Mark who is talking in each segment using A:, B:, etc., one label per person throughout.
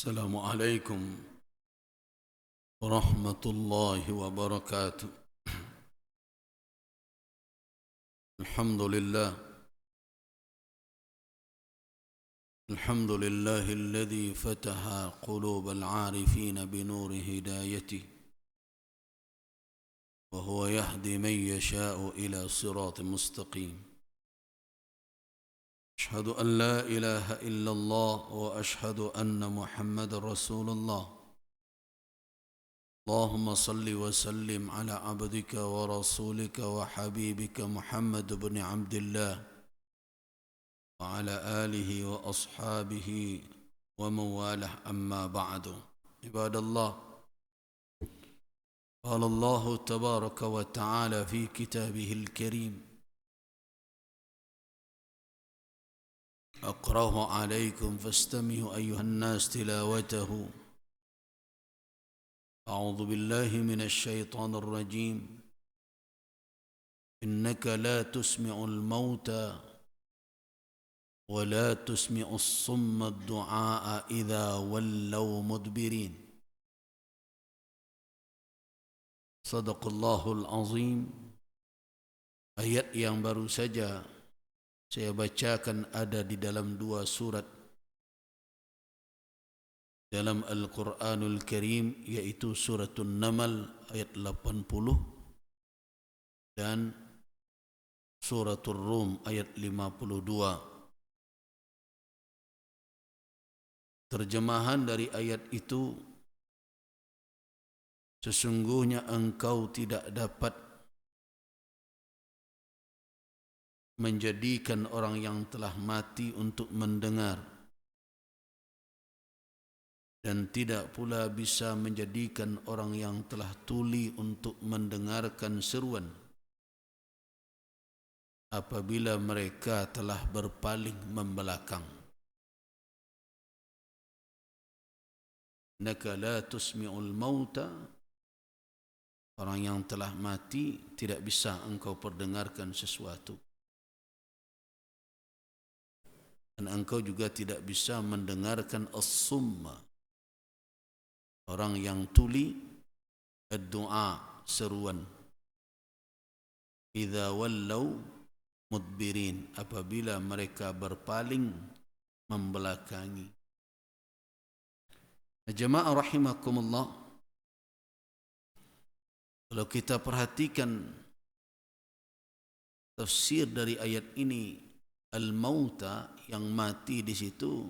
A: السلام عليكم ورحمة الله وبركاته. الحمد لله الذي فتح قلوب العارفين بنور هدايته، وهو يهدي من يشاء إلى صراط مستقيم. أشهد أن لا إله إلا الله وأشهد أن محمد رسول الله. اللهم صل وسلم على عبدك ورسولك وحبيبك محمد بن عبد الله وعلى آله وأصحابه ومن والاه، أما بعد. عباد الله، قال الله تبارك وتعالى في كتابه الكريم: أقرأه عليكم فاستمعوا أيها الناس تلاوته. أعوذ بالله من الشيطان الرجيم. إنك لا تسمع الموتى ولا تسمع الصم الدعاء إذا ولوا مدبرين. صدق الله العظيم. Ayat yang baru saja saya bacakan ada di dalam dua surat dalam Al-Quranul Karim, yaitu Suratul Namal ayat 80 dan Suratul Rum ayat 52. Terjemahan dari ayat itu: sesungguhnya engkau tidak dapat menjadikan orang yang telah mati untuk mendengar, dan tidak pula bisa menjadikan orang yang telah tuli untuk mendengarkan seruan apabila mereka telah berpaling membelakang. Innaka la tusmi'ul mauta, orang yang telah mati tidak bisa engkau perdengarkan sesuatu, dan engkau juga tidak bisa mendengarkan as-summa, orang yang tuli, ad-du'a, seruan, idza wallau mudbirin, apabila mereka berpaling membelakangi. Jemaah rahimakumullah, kalau kita perhatikan tafsir dari ayat ini, al-mauta, yang mati di situ,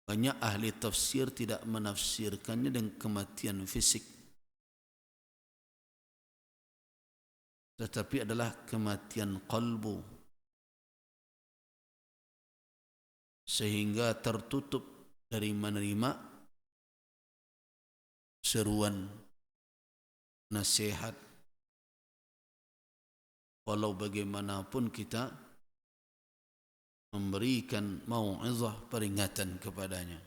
A: banyak ahli tafsir tidak menafsirkannya dengan kematian fisik, tetapi adalah kematian qalbu, sehingga tertutup dari menerima seruan, nasihat, walau bagaimanapun kita memberikan mau'izah, peringatan kepadanya.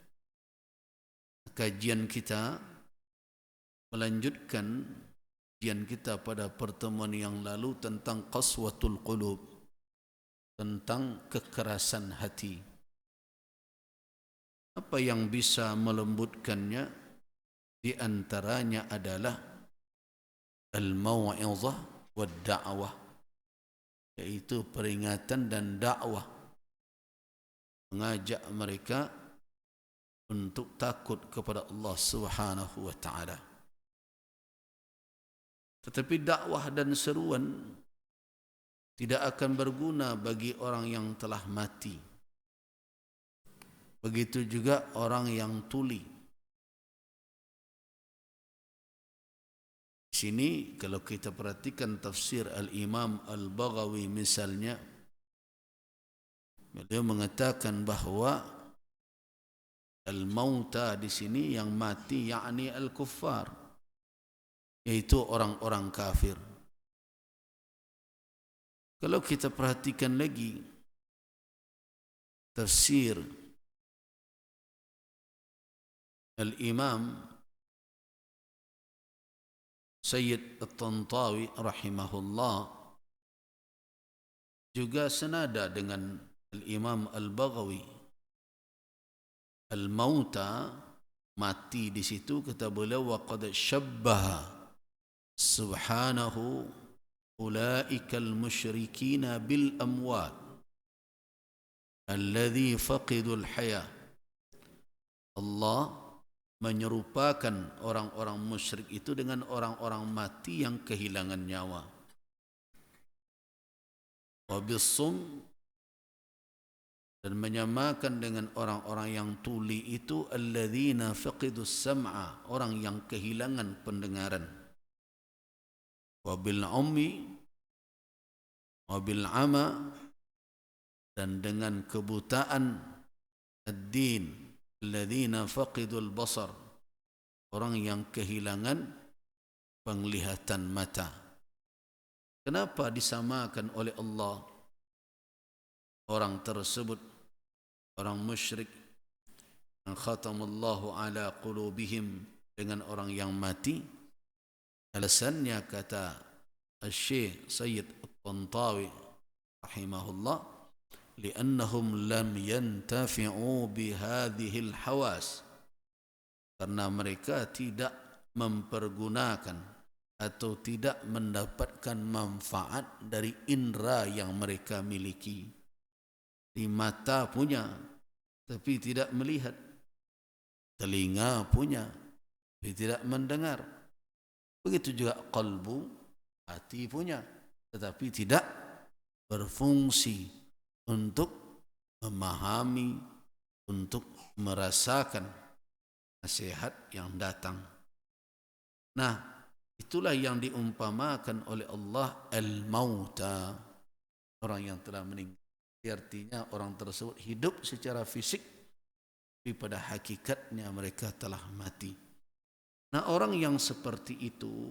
A: Kajian kita melanjutkan kajian kita pada pertemuan yang lalu tentang qaswatul qulub, tentang kekerasan hati. Apa yang bisa melembutkannya? Di antaranya adalah al-mau'izah wa da'wah, yaitu peringatan dan dakwah, mengajak mereka untuk takut kepada Allah Subhanahu wa ta'ala. Tetapi dakwah dan seruan tidak akan berguna bagi orang yang telah mati. Begitu juga orang yang tuli. Di sini kalau kita perhatikan tafsir Al-Imam Al-Baghawi misalnya, beliau mengatakan bahawa al-mauta di sini yang mati yakni al-kuffar, yaitu orang-orang kafir. Kalau kita perhatikan lagi tafsir Al-Imam Sayyid At-Tantawi rahimahullah, juga senada dengan Al-Imam Al-Baghawi. Al-mauta, mati di situ, kata beliau, wa qad syabbaha subhanahu ulaika al-musyrikina bil amwat alladhi faqidul haya. Allah menyerupakan orang-orang musyrik itu dengan orang-orang mati yang kehilangan nyawa. Wa bis-sum, dan menyamakan dengan orang-orang yang tuli itu alladzina faqidus sam'a, orang yang kehilangan pendengaran. Wa bil ummi wa bil ama, dan dengan kebutaan ad-din alladzina faqidul basar, orang yang kehilangan penglihatan mata. Kenapa disamakan oleh Allah orang tersebut, orang musyrik yang khatamallahu ala qulubihim, dengan orang yang mati? Alasannya, kata Syekh Sayyid At-Tantawi rahimahullah, li'annahum lam yantafi'u bihadhil hawas, karena mereka tidak mempergunakan atau tidak mendapatkan manfaat dari indera yang mereka miliki. Di mata punya tapi tidak melihat, telinga punya tapi tidak mendengar, begitu juga qalbu, hati punya tetapi tidak berfungsi untuk memahami, untuk merasakan nasihat yang datang. Nah, itulah yang diumpamakan oleh Allah al-mauta, orang yang telah meninggal. Artinya orang tersebut hidup secara fisik, tapi pada hakikatnya mereka telah mati. Nah, orang yang seperti itu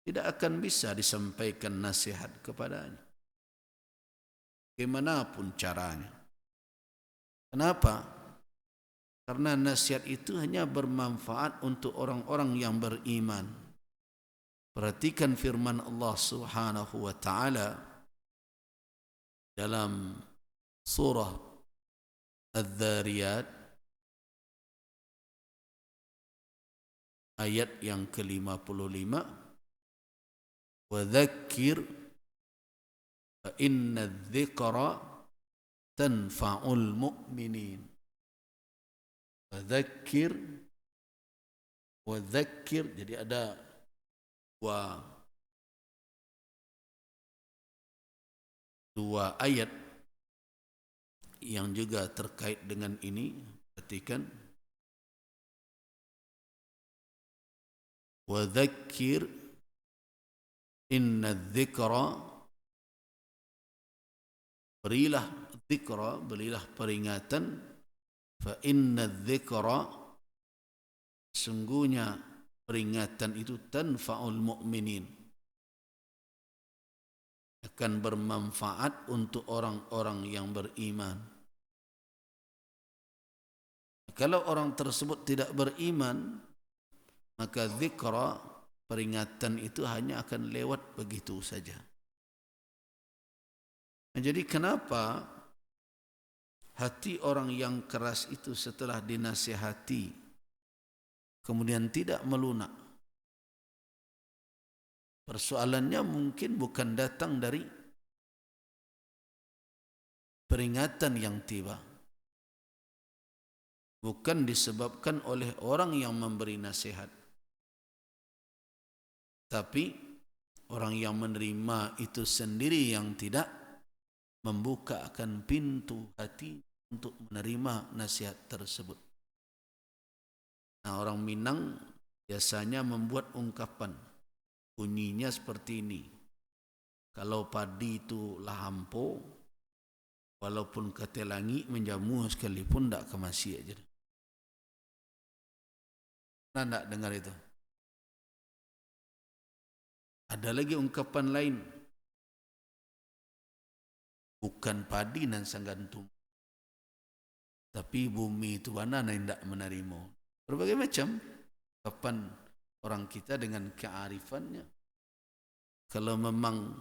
A: tidak akan bisa disampaikan nasihat kepadanya, bagaimanapun caranya. Kenapa? Karena nasihat itu hanya bermanfaat untuk orang-orang yang beriman. Perhatikan firman Allah Subhanahu wa taala dalam surah Adz-Dzariyat ayat yang ke-55, wa dzakir fa inna dzikra tanfa'ul mu'minin. Wa dzakir, jadi ada dua ayat yang juga terkait dengan ini. Perhatikan, wa dzakir inna dzikra, berilah dzikra, berilah peringatan, fa inna dzikra, sungguhnya peringatan itu tanfa'ul mu'minin, akan bermanfaat untuk orang-orang yang beriman. Kalau orang tersebut tidak beriman, maka zikra, peringatan itu hanya akan lewat begitu saja. Nah, jadi kenapa hati orang yang keras itu setelah dinasihati kemudian tidak melunak? Persoalannya mungkin bukan datang dari peringatan yang tiba, bukan disebabkan oleh orang yang memberi nasihat, tapi orang yang menerima itu sendiri yang tidak membukakan pintu hati untuk menerima nasihat tersebut. Nah, orang Minang biasanya membuat ungkapan, bunyinya seperti ini: kalau padi itu lahampo, walaupun ketelangi menjamu sekalipun tak kemasi aja. Nah, tak dengar itu. Ada lagi ungkapan lain, bukan padi nan sanggantum, tapi bumi itu mana yang tidak menerima. Berbagai macam ungkapan orang kita dengan kearifannya. Kalau memang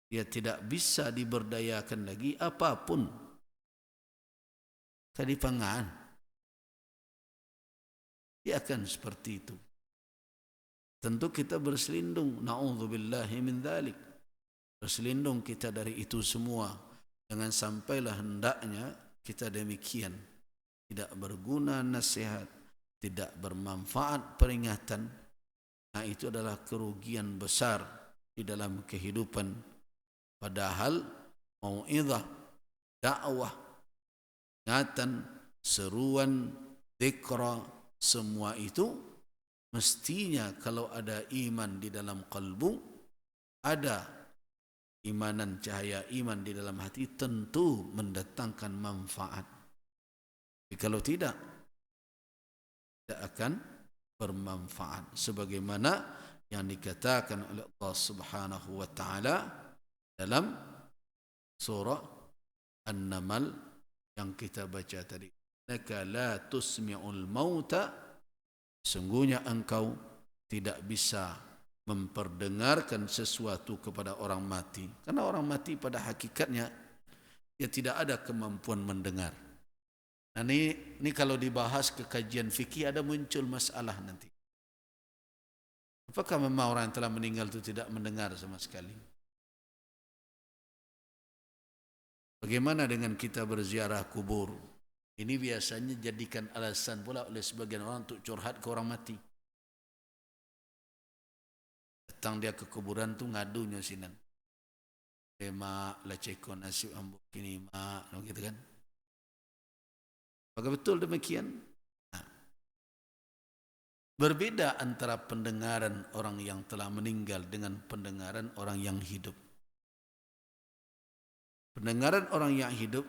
A: dia tidak bisa diberdayakan lagi, apapun kadipangan. Dia akan seperti itu. Tentu kita berselindung, na'udzubillahi min dzalik. Berselindung kita dari itu semua. Jangan sampailah hendaknya kita demikian. Tidak berguna nasihat, tidak bermanfaat peringatan. Nah, itu adalah kerugian besar di dalam kehidupan. Padahal mau'izah, dakwah, ingatan, seruan, zikra, semua itu mestinya kalau ada iman di dalam kalbu, ada imanan, cahaya iman di dalam hati, tentu mendatangkan manfaat. Tapi kalau tidak akan bermanfaat. Sebagaimana yang dikatakan oleh Allah Subhanahu wa ta'ala dalam surah An-Naml yang kita baca tadi. Innaka la tusmi'ul mauta, sungguhnya engkau tidak bisa memperdengarkan sesuatu kepada orang mati. Karena orang mati pada hakikatnya dia tidak ada kemampuan mendengar. Nah, ini kalau dibahas ke kajian fikih ada muncul masalah nanti. Apakah memang orang yang telah meninggal itu tidak mendengar sama sekali? Bagaimana dengan kita berziarah kubur? Ini biasanya jadikan alasan pula oleh sebagian orang untuk curhat ke orang mati. Datang dia ke kuburan tu ngadunya sinan. Mak, lecekon nasib ambuk kini mak, gitu kan? Apakah betul demikian? Nah, berbeda antara pendengaran orang yang telah meninggal dengan pendengaran orang yang hidup. Pendengaran orang yang hidup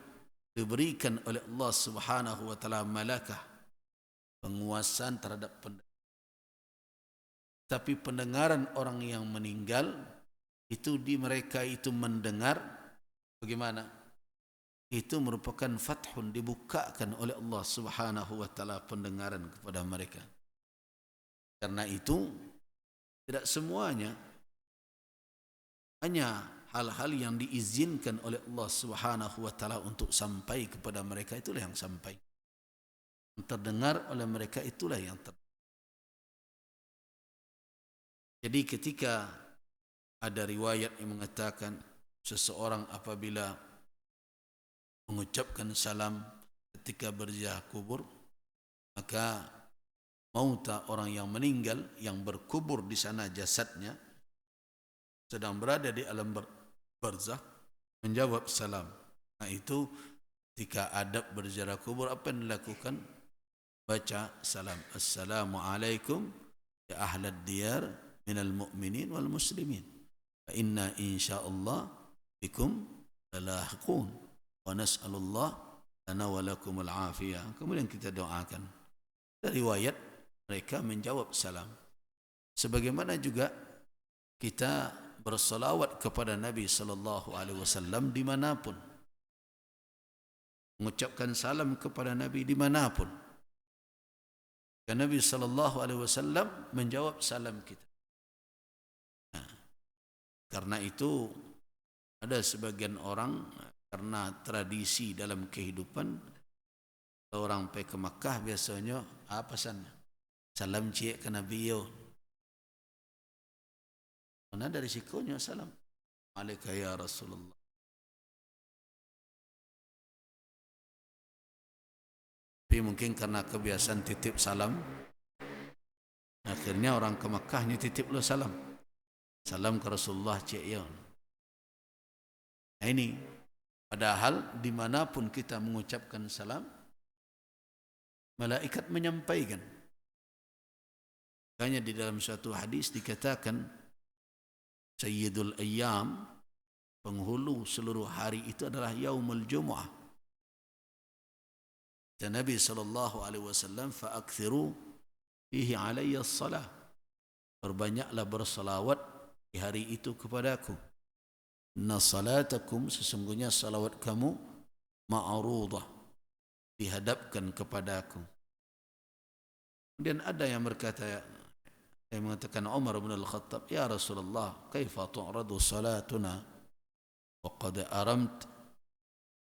A: diberikan oleh Allah Subhanahu wa ta'ala malakah, penguasaan terhadap pendengaran. Tapi pendengaran orang yang meninggal itu di mereka itu mendengar bagaimana? Itu merupakan fathun, dibukakan oleh Allah Subhanahu wa ta'ala pendengaran kepada mereka. Karena itu tidak semuanya, hanya hal-hal yang diizinkan oleh Allah Subhanahu wa ta'ala untuk sampai kepada mereka, itulah yang sampai. Yang terdengar oleh mereka itulah yang terdengar. Jadi ketika ada riwayat yang mengatakan seseorang apabila mengucapkan salam ketika berziarah kubur, maka mauta orang yang meninggal yang berkubur di sana jasadnya sedang berada di alam barzakh menjawab salam. Nah, itu ketika adab berziarah kubur apa yang dilakukan? Baca salam. Assalamualaikum ya ahlad diyar minal mu'minin wal muslimin. Fa inna insyaallah bikum lalahiqun wa nas'alullah lana wa lakumul afiyah. Kemudian kita doakan. Dari riwayat mereka menjawab salam. Sebagaimana juga kita bersalawat kepada Nabi sallallahu alaihi wasallam dimanapun. Mengucapkan salam kepada Nabi dimanapun. Dan Nabi sallallahu alaihi wasallam menjawab salam kita. Nah, karena itu ada sebagian orang karena tradisi dalam kehidupan, orang pergi ke Makkah biasanya apa sana? Salam cik ke Nabi yo. Mana dari sikonya salam. Alaika ya Rasulullah. Tapi mungkin karena kebiasaan titip salam, akhirnya orang ke Makkahnya titip lo salam. Salam ke Rasulullah cik yo. Nah, ini padahal dimanapun kita mengucapkan salam, malaikat menyampaikan. Makanya di dalam suatu hadis dikatakan Sayyidul Ayyam, penghulu seluruh hari itu adalah Yaumul Jumu'ah. Dan Nabi SAW, fa'akthiru fihi alayya as-salah. Perbanyaklah bersalawat di hari itu kepadaku. Inna salatakum, sesungguhnya salawat kamu ma'arudah, dihadapkan kepadaku. Kemudian ada yang berkata, yang mengatakan Umar bin Al-Khattab, ya Rasulullah, kaifa tu'radu salatuna wa qad aramt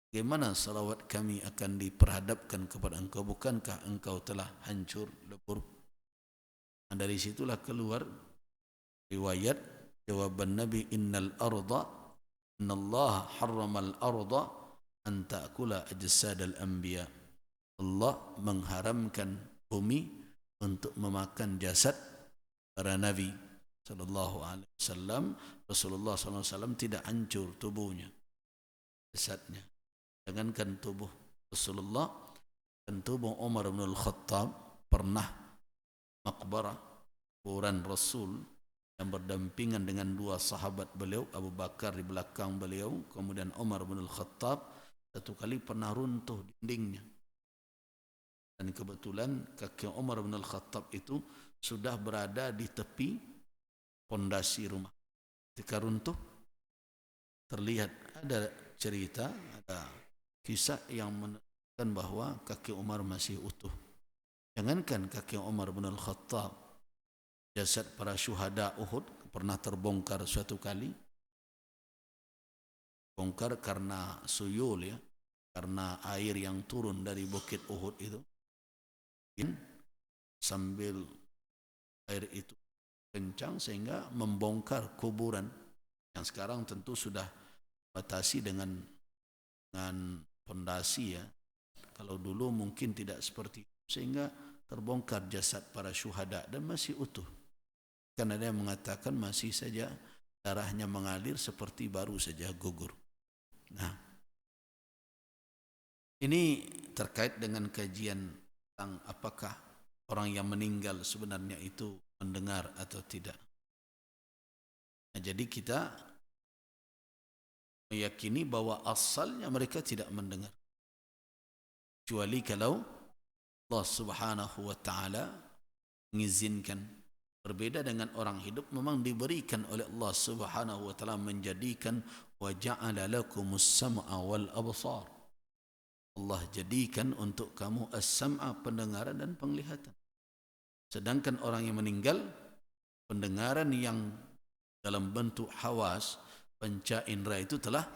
A: bagaimana salawat kami akan diperhadapkan kepada engkau, bukankah engkau telah hancur lebur? Nah, dari situlah keluar riwayat jawaban Nabi, innallaha harramal arda an ta'kula ajsadal anbiya. Allah mengharamkan bumi untuk memakan jasad para nabi sallallahu alaihi wasallam. Rasulullah sallallahu alaihi wasallam tidak hancur tubuhnya, jasadnya. Jangankan tubuh Rasulullah, dan tubuh Umar bin Al-Khattab pernah makbarah, kuburan Rasul yang berdampingan dengan dua sahabat beliau, Abu Bakar di belakang beliau, kemudian Umar bin Al-Khattab, satu kali pernah runtuh dindingnya. Dan kebetulan kaki Umar bin Al-Khattab itu sudah berada di tepi pondasi rumah. Ketika runtuh, terlihat ada cerita, ada kisah yang menunjukkan bahwa kaki Umar masih utuh. Jangankan kaki Umar bin Al-Khattab, jasad para syuhada Uhud pernah terbongkar suatu kali. Bongkar karena suyul, ya, karena air yang turun dari bukit Uhud itu. Sambil air itu kencang sehingga membongkar kuburan yang sekarang tentu sudah batasi dengan pondasi, ya. Kalau dulu mungkin tidak seperti itu, sehingga terbongkar jasad para syuhada dan masih utuh. Kan ada yang mengatakan masih saja darahnya mengalir seperti baru saja gugur. Nah, ini terkait dengan kajian tentang apakah orang yang meninggal sebenarnya itu mendengar atau tidak. Nah, jadi kita meyakini bahwa asalnya mereka tidak mendengar, kecuali kalau Allah Subhanahu wa taala mengizinkan. Berbeda dengan orang hidup, memang diberikan oleh Allah Subhanahu wa taala menjadikan wa ja'ala lakumus sam'a wal absar. Allah jadikan untuk kamu as-sam'a, pendengaran dan penglihatan. Sedangkan orang yang meninggal, pendengaran yang dalam bentuk hawas, panca indera itu telah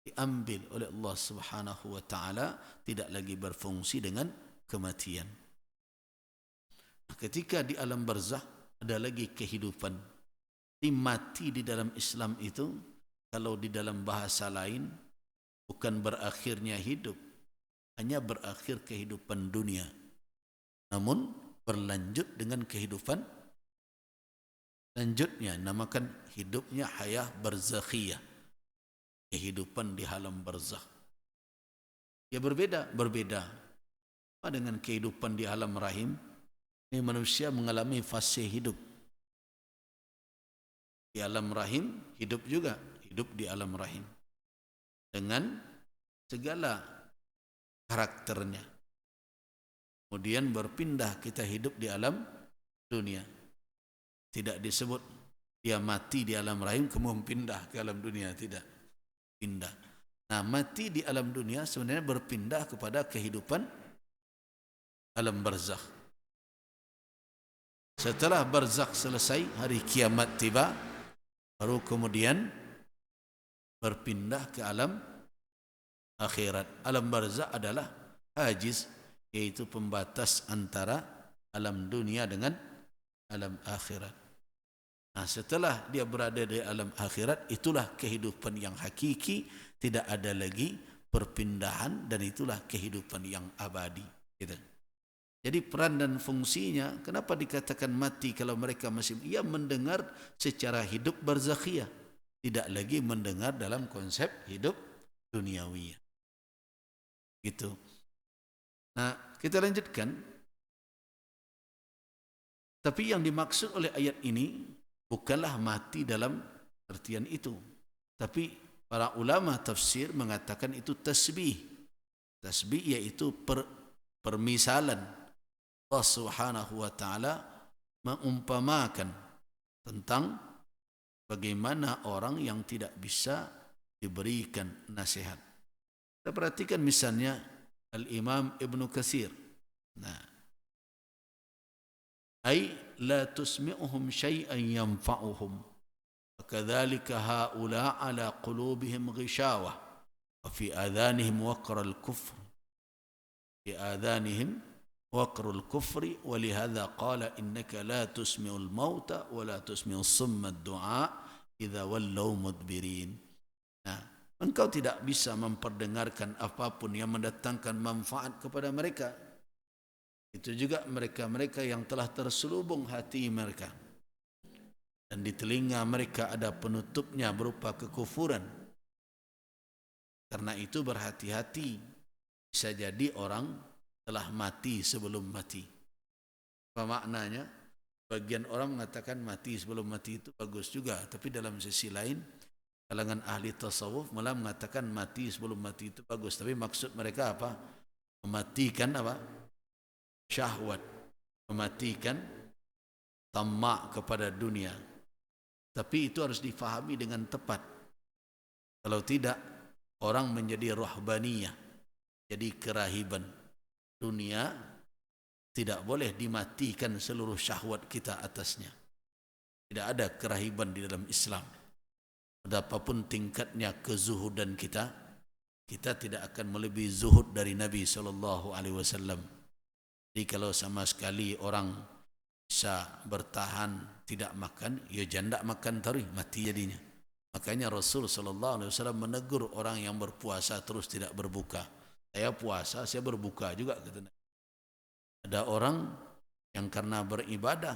A: diambil oleh Allah Subhanahu wa taala, tidak lagi berfungsi dengan kematian. Ketika di alam barzakh ada lagi kehidupan. Mati di dalam Islam itu, kalau di dalam bahasa lain, bukan berakhirnya hidup, hanya berakhir kehidupan dunia, namun berlanjut dengan kehidupan lanjutnya, namakan hidupnya hayah barzakhiyah, kehidupan di alam barzakh. Ya berbeda apa dengan kehidupan di alam rahim. Ini manusia mengalami fase hidup di alam rahim, hidup juga, hidup di alam rahim dengan segala karakternya. Kemudian berpindah kita hidup di alam dunia. Tidak disebut dia mati di alam rahim kemudian pindah ke alam dunia, tidak. Pindah. Nah, mati di alam dunia sebenarnya berpindah kepada kehidupan alam barzakh. Setelah barzakh selesai, hari kiamat tiba, baru kemudian berpindah ke alam akhirat. Alam barzakh adalah hajiz, yaitu pembatas antara alam dunia dengan alam akhirat. Nah, setelah dia berada di alam akhirat, itulah kehidupan yang hakiki, tidak ada lagi perpindahan, dan itulah kehidupan yang abadi. Gitu. Jadi peran dan fungsinya, kenapa dikatakan mati kalau mereka masih, ia mendengar secara hidup barzakhiyah, tidak lagi mendengar dalam konsep hidup duniawi. Gitu. Nah, kita lanjutkan. Tapi yang dimaksud oleh ayat ini bukanlah mati dalam artian itu. Tapi para ulama tafsir mengatakan itu tasbih. Tasbih yaitu permisalan. Allah Subhanahu wa taala mengumpamakan tentang bagaimana orang yang tidak bisa diberikan nasihat. Kita perhatikan misalnya Al-Imam Ibn Katsir. Nah, ay la tusmi'uhum syai'an yanfa'uhum. Kadzalika haula ala qulubihim ghishawah. wa fi adhanihim waqrul kufr, fi adhanihim waqrul kufri, wa lihadza qala innaka la tusmi'ul mauta wa la tusmi'us summa ad-du'a idza wallaw mudbirin. Nah, engkau tidak bisa memperdengarkan apapun yang mendatangkan manfaat kepada mereka. Itu juga mereka-mereka yang telah terselubung hati mereka, dan di telinga mereka ada penutupnya berupa kekufuran. Karena itu berhati-hati, bisa jadi orang telah mati sebelum mati. Apa maknanya? Bagian orang mengatakan mati sebelum mati itu bagus juga, tapi dalam sisi lain kalangan ahli tasawuf malah mengatakan mati sebelum mati itu bagus, tapi maksud mereka apa? Mematikan apa? Syahwat, mematikan tamak kepada dunia. Tapi itu harus difahami dengan tepat. Kalau tidak, orang menjadi rahbaniyah, jadi kerahiban. Dunia tidak boleh dimatikan seluruh syahwat kita atasnya. Tidak ada kerahiban di dalam Islam. Betapapun tingkatnya kezuhudan kita, kita tidak akan melebihi zuhud dari Nabi SAW. Jadi kalau sama sekali orang bisa bertahan tidak makan, ya jangan tak makan terus, mati jadinya. Makanya Rasul SAW menegur orang yang berpuasa terus tidak berbuka. Saya puasa, saya berbuka juga, kata Nabi. Ada orang yang karena beribadah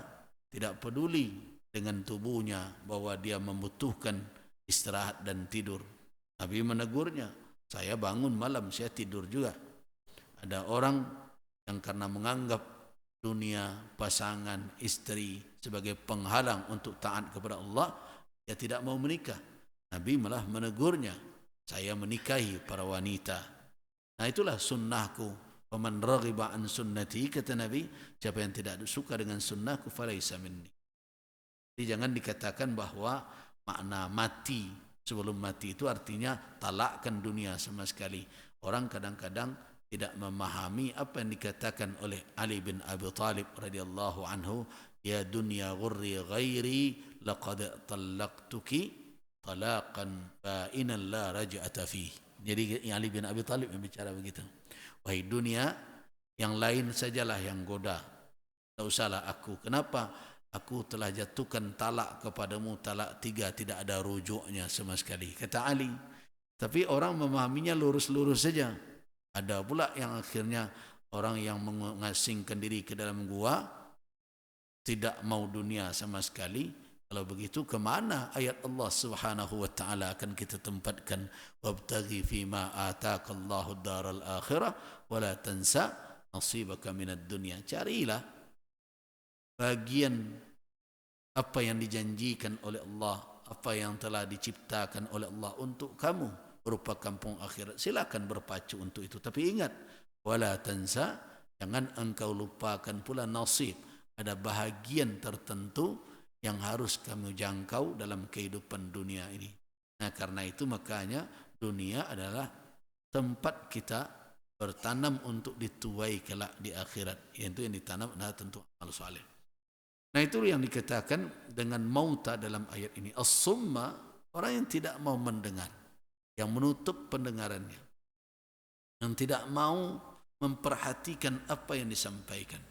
A: tidak peduli dengan tubuhnya bahwa dia membutuhkan istirahat dan tidur. Nabi menegurnya, saya bangun malam, saya tidur juga. Ada orang yang karena menganggap dunia, pasangan, istri sebagai penghalang untuk taat kepada Allah, dia tidak mau menikah. Nabi malah menegurnya, saya menikahi para wanita. Nah itulah sunnahku. Faman raghiba an sunnati, kata Nabi, siapa yang tidak suka dengan sunnahku falaisa minni. Jadi jangan dikatakan bahwa makna mati sebelum mati itu artinya talakkan dunia sama sekali. Orang kadang-kadang tidak memahami apa yang dikatakan oleh Ali bin Abi Thalib radhiyallahu anhu, ya dunya ghurri ghairi laqad talaqtuki talaqan ba'inan la raj'ata fih. Jadi Ali bin Abi Thalib yang bicara begitu. Wahai dunia, yang lain sajalah yang goda, tak usahlah aku. Kenapa? Aku telah jatuhkan talak kepadamu, talak 3, tidak ada rujuknya sama sekali, kata Ali. Tapi orang memahaminya lurus-lurus saja. Ada pula yang akhirnya orang yang mengasingkan diri ke dalam gua, tidak mau dunia sama sekali. Kalau begitu kemana ayat Allah Subhanahu wa ta'ala akan kita tempatkan? Wabtaghi fima ataakallahu daral akhirah wala tansa nasibaka minad dunya. Carilah bagian apa yang dijanjikan oleh Allah, apa yang telah diciptakan oleh Allah untuk kamu berupa kampung akhirat. Silakan berpacu untuk itu, tapi ingat, wala tansa, jangan engkau lupakan pula nasib, ada bahagian tertentu yang harus kamu jangkau dalam kehidupan dunia ini. Nah karena itu makanya dunia adalah tempat kita bertanam untuk dituai kelak di akhirat. Itu yang ditanam adalah tentu amal saleh. Nah itu yang dikatakan dengan mauta dalam ayat ini. As-summa, orang yang tidak mau mendengar, yang menutup pendengarannya, yang tidak mau memperhatikan apa yang disampaikan.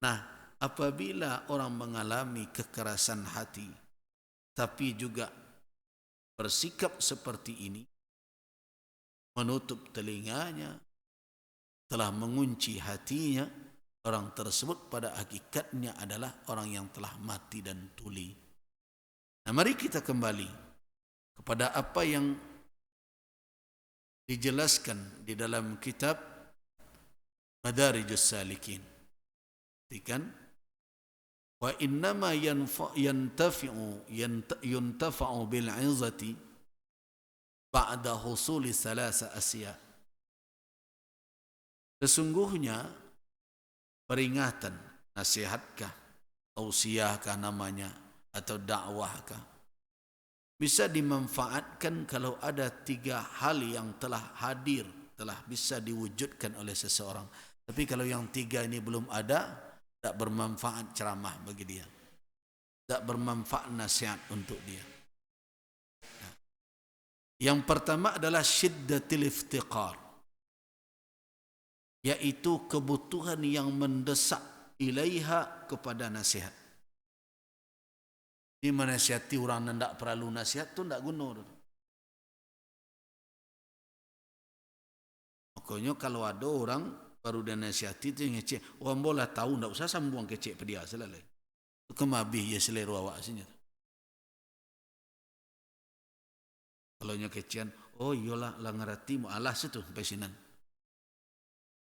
A: Nah apabila orang mengalami kekerasan hati, tapi juga bersikap seperti ini, menutup telinganya, telah mengunci hatinya, orang tersebut pada hakikatnya adalah orang yang telah mati dan tuli. Nah mari kita kembali kepada apa yang dijelaskan di dalam kitab Madarijus Salikin. Kan? Wa innama yuntafa'u bil 'izati ba'da husuli salasa asya. Sesungguhnya peringatan, nasihatkah, tausiahkah namanya, atau dakwahkah, bisa dimanfaatkan kalau ada 3 hal yang telah hadir, telah bisa diwujudkan oleh seseorang. Tapi kalau yang 3 ini belum ada, tak bermanfaat ceramah bagi dia, tak bermanfaat nasihat untuk dia. Yang pertama adalah syiddatil iftiqar, yaitu kebutuhan yang mendesak ilaiha, kepada nasihat. Di menasihati orang yang tidak perlu nasihat tu tidak guna. Makanya kalau ada orang baru dia nasihati tu ngecek, orang bola tahu tidak usah sambung kecek pada dia selalu. Itu kemabih ya selera awak sini. Kalau nya kecian, oh iyalah lah ngerti mu alas itu sampai sinan.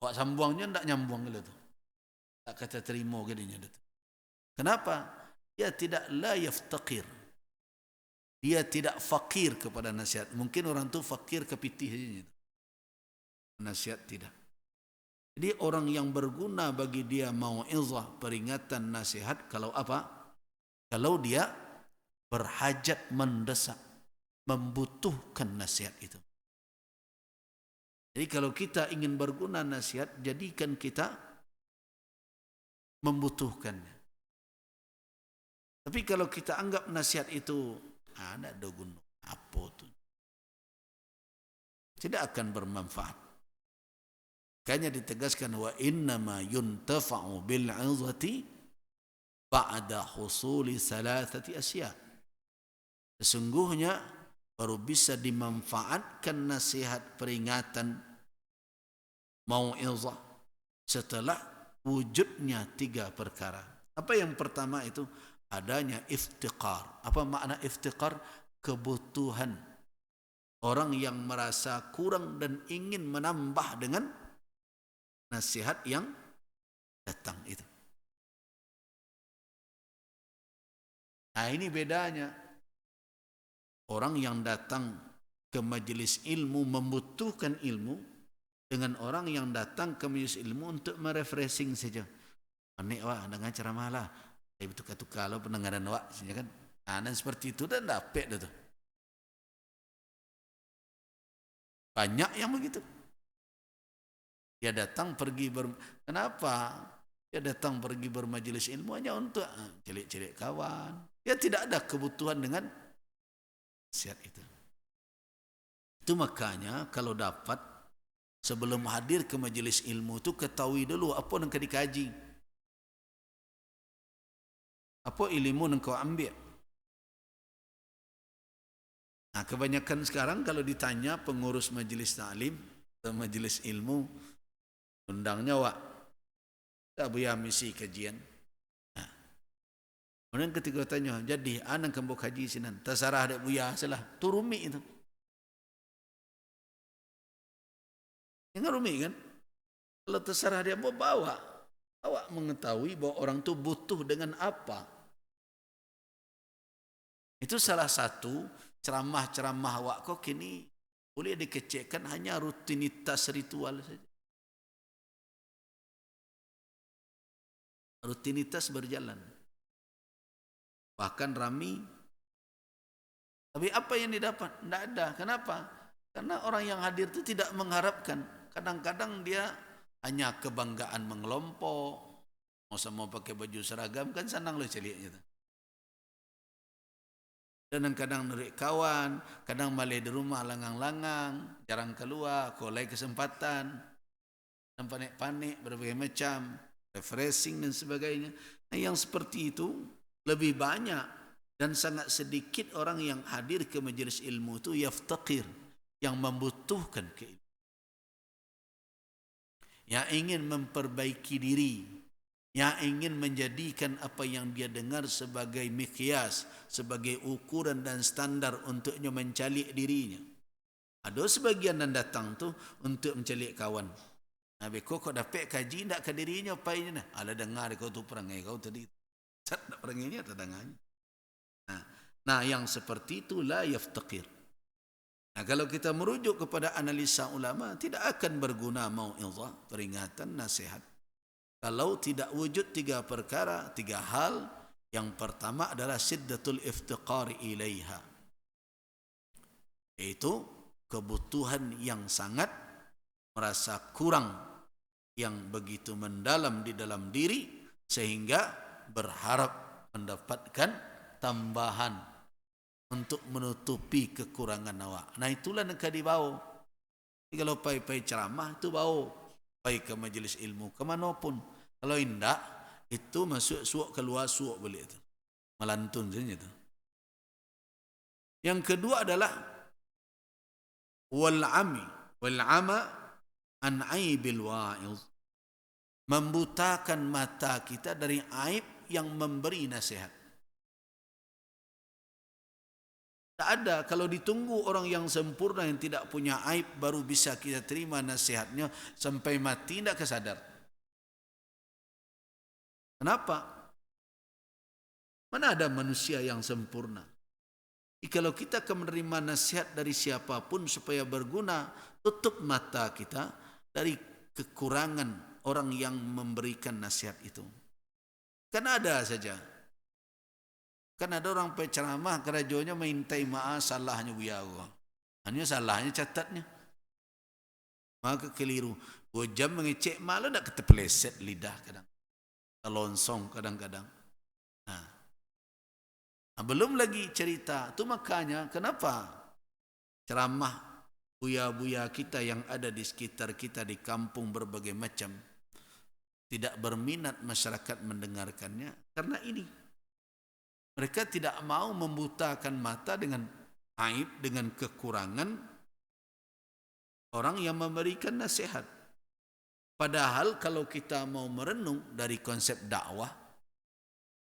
A: Awak sambungnya tidak nyambung gitu tu. Tak kata terima gadinya tu. Kenapa? Dia tidak la yaftaqir. Dia tidak fakir kepada nasihat. Mungkin orang tu fakir ke pitih saja. Nasihat tidak. Jadi orang yang berguna bagi dia mau'izah, peringatan, nasihat, kalau apa? Kalau dia berhajat, mendesak, membutuhkan nasihat itu. Jadi kalau kita ingin berguna nasihat, jadikan kita membutuhkannya. Tapi kalau kita anggap nasihat itu ada guna, apa tu? Tidak akan bermanfaat. Makanya ditegaskan wa innama yuntafa'u bil 'izati ba'da husuli thalathati asya. Sesungguhnya baru bisa dimanfaatkan nasihat, peringatan, mau'izah setelah wujudnya 3 perkara. Apa yang pertama itu? Adanya iftiqar. Apa makna iftiqar? Kebutuhan. Orang yang merasa kurang dan ingin menambah dengan nasihat yang datang itu. Nah ini bedanya. Orang yang datang ke majelis ilmu membutuhkan ilmu dengan orang yang datang ke majelis ilmu untuk merefreshing saja. Anik wah dengan ceramah lah. Saya tukar-tukar lo pendengaran wak, kan? Nah, dan seperti itu dan dapat dah tu. Banyak yang begitu. Dia datang pergi kenapa? Dia datang pergi bermajelis ilmu hanya untuk celik-celik kawan. Dia tidak ada kebutuhan dengan nasihat itu. Itu makanya kalau dapat sebelum hadir ke majelis ilmu itu ketahui dulu apa yang kau dikaji. Apa ilmu yang kau ambil? Nah, kebanyakan sekarang kalau ditanya pengurus majelis ta'lim atau majelis ilmu, undangnya wak, tak boleh misi kajian. Nah, kemudian ketika tanya, jadi anak kembok haji sinan, terserah ada buya salah, tu rumit itu. Yang rumit kan? Kalau terserah dia mau bawa, awak mengetahui bahwa orang tu butuh dengan apa. Itu salah satu ceramah-ceramah awak kok kini boleh dikecekkan hanya rutinitas ritual saja. Rutinitas berjalan. Bahkan rami. Tapi apa yang didapat? Tidak ada. Kenapa? Karena orang yang hadir itu tidak mengharapkan. Kadang-kadang dia hanya kebanggaan mengelompok. Mau pakai baju seragam kan senang loh celiknya. Dan kadang narik kawan, kadang balik di rumah langang-langang, jarang keluar, kolai kesempatan, dan panik-panik berbagai macam, refreshing dan sebagainya. Nah, yang seperti itu lebih banyak dan sangat sedikit orang yang hadir ke majelis ilmu itu yaftaqir, yang membutuhkan keilmuan, yang ingin memperbaiki diri, yang ingin menjadikan apa yang dia dengar sebagai miqyas, sebagai ukuran dan standar untuknya mencalik dirinya. Ada sebagian yang datang tu untuk mencalik kawan. Nabi kau dapat kaji tak ke dirinya apa ini? Ada dengar kau tu perangai kau tadi. Tak perangai ini ada dengarnya. Nah, yang seperti itu la yaftaqir. Nah, kalau kita merujuk kepada analisa ulama, tidak akan berguna mau'izah, peringatan, nasihat. Kalau tidak wujud 3 perkara, 3 hal. Yang pertama adalah siddatul iftiqari ilaiha. Yaitu kebutuhan yang sangat merasa kurang, yang begitu mendalam di dalam diri, sehingga berharap mendapatkan tambahan, untuk menutupi kekurangan awak. Nah itulah yang kadibau. Kalau pai-pai ceramah itu bau, pai ke majelis ilmu kemanapun. Kalau indak itu masuk suak keluar suak balik itu, melantun saja itu. Yang kedua adalah wal ama an aibil wa'iz, membutakan mata kita dari aib yang memberi nasihat. Tak ada, kalau ditunggu orang yang sempurna yang tidak punya aib baru bisa kita terima nasihatnya, sampai mati tidak kesadar. Kenapa? Mana ada manusia yang sempurna? Kalau kita akan menerima nasihat dari siapapun supaya berguna, tutup mata kita dari kekurangan orang yang memberikan nasihat itu. Kan ada saja. Kan ada orang penceramah kerajonya mintai maaf salahnya buya Allah. Hanya salahnya catatnya. Maka keliru. 2 jam mengecek malah tak ketepleset lidah kadang. Telonsong kadang-kadang. Nah, belum lagi cerita. Itu makanya kenapa ceramah buya-buya kita yang ada di sekitar kita di kampung berbagai macam tidak berminat masyarakat mendengarkannya karena ini. Mereka tidak mau membutakan mata dengan aib, dengan kekurangan orang yang memberikan nasihat. Padahal kalau kita mau merenung dari konsep dakwah,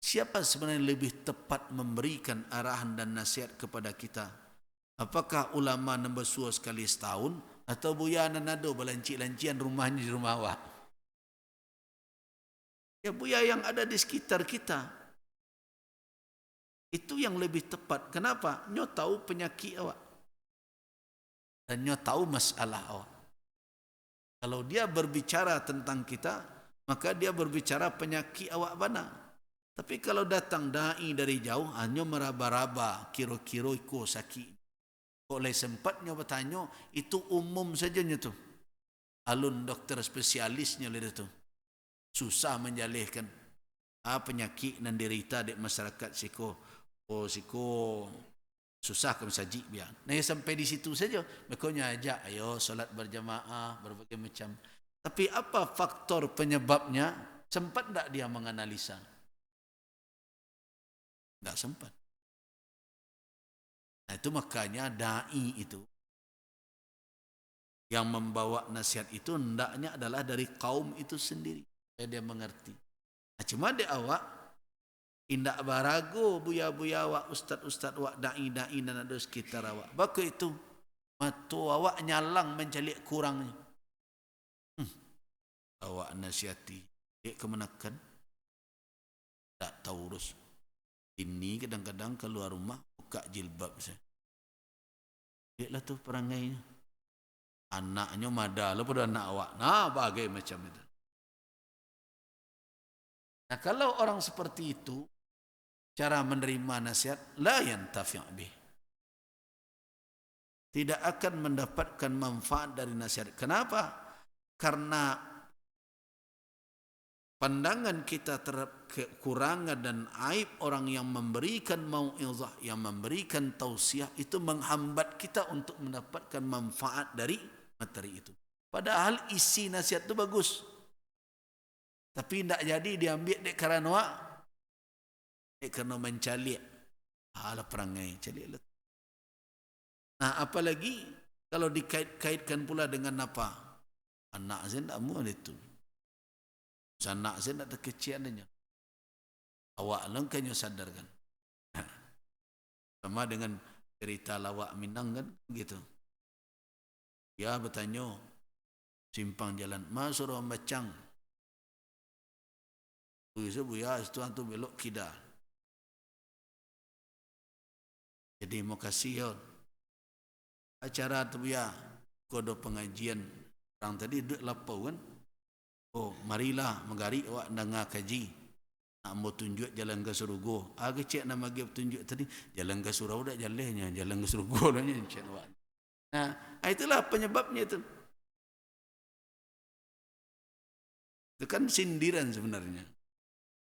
A: siapa sebenarnya lebih tepat memberikan arahan dan nasihat kepada kita? Apakah ulama nombor suah sekali setahun atau buya nanado balancik-lancian rumahnya di rumah awak? Ya buya yang ada di sekitar kita. Itu yang lebih tepat. Kenapa? Nyo tahu penyakit awak. Dan nyo tahu masalah awak. Kalau dia berbicara tentang kita, maka dia berbicara penyakit awak bana. Tapi kalau datang da'i dari jauh, nyo meraba-raba, kira-kira iko sakit. Oleh sempatnya bertanya, itu umum saja nyo tu. Alun dokter spesialisnya le tu. Susah menjalihkan penyakit dan derita di masyarakat siko. Siko susah ke masjid biar. Nah sampai di situ saja. Mereka ajak ayo solat berjamaah berbagai macam. Tapi apa faktor penyebabnya? Sempat tak dia menganalisa? Tak sempat. Nah itu makanya da'i itu yang membawa nasihat itu hendaknya adalah dari kaum itu sendiri. Supaya dia mengerti. Nah, cuma di awak indak barago buya-buya awak, ustad-ustad awak, da'i-da'i dan ada sekitar awak. Baka itu mata awak nyalang mencalik kurangnya. Awak nasihati, dia kemenakan tak tahu urus. Ini kadang-kadang keluar rumah buka jilbab saya. Lihatlah tu perangainya. Anaknya madal pada anak awak. Nah, bagai macam itu. Nah, kalau orang seperti itu cara menerima nasihat la yantafi' bih. Tidak akan mendapatkan manfaat dari nasihat. Kenapa? Karena pandangan kita terhadap kekurangan dan aib orang yang memberikan mau'izah, yang memberikan tausiah itu menghambat kita untuk mendapatkan manfaat dari materi itu. Padahal isi nasihat itu bagus. Tapi tidak jadi diambil dek kerana kerana mencalik ala perangai calik. Nah apalagi kalau dikait-kaitkan pula dengan apa? Anak saya tidak mau itu. Anak saya tidak terkecil adanya. Awak langkahnya sadarkan. Sama dengan cerita lawak Minang kan gitu. Dia bertanya simpang jalan, mas orang bacang. Buya itu antu belok kidal. Jadi mau kasih acara tu ya kodo pengajian orang tadi duduk lapau kan. Oh marilah megari awak dengar kaji. Nak mau tunjuk jalan ke Surugo. Cek nama dia tunjuk tadi jalan ke Surau dak jalannya jalan ke Surugo dah cek awak. Nah itulah penyebabnya itu. Itu kan sindiran sebenarnya.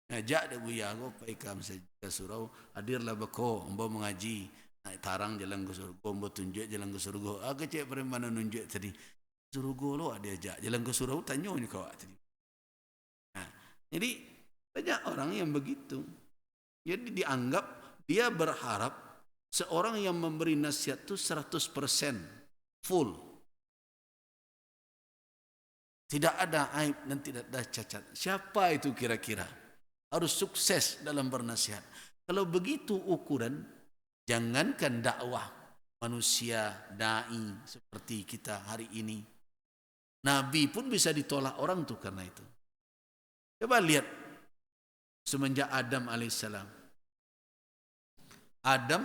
A: Ngajak dia buya aku paikam ke Surau hadirlah beko membawa mengaji. Naik tarang jalan ke surga, mau tunjuk jalan ke surga. Agak cek pada mana nunjuk tadi. Surga lo ada ajak jalan ke surga, tanya ni kau tadi. Nah, jadi banyak orang yang begitu. Jadi dianggap dia berharap seorang yang memberi nasihat itu 100% full. Tidak ada aib dan tidak ada cacat. Siapa itu kira-kira? Harus sukses dalam bernasihat. Kalau begitu ukuran, jangankan dakwah manusia dai seperti kita hari ini. Nabi pun bisa ditolak orang tuh karena itu. Coba lihat semenjak Adam alaihissalam. Adam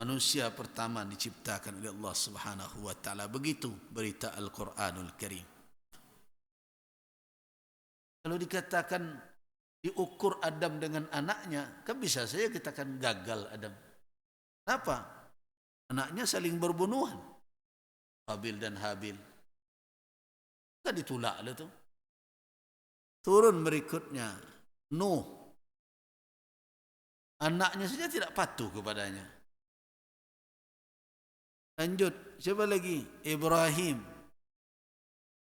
A: manusia pertama diciptakan oleh Allah Subhanahu wa taala. Begitu berita Al-Qur'anul Karim. Kalau dikatakan diukur Adam dengan anaknya, kan bisa saja kita kan gagal Adam. Kenapa? Anaknya saling berbunuhan. Habil dan Habil. Kan ditolak lah tu. Turun berikutnya Nuh. Anaknya saja tidak patuh kepadanya. Lanjut, siapa lagi? Ibrahim.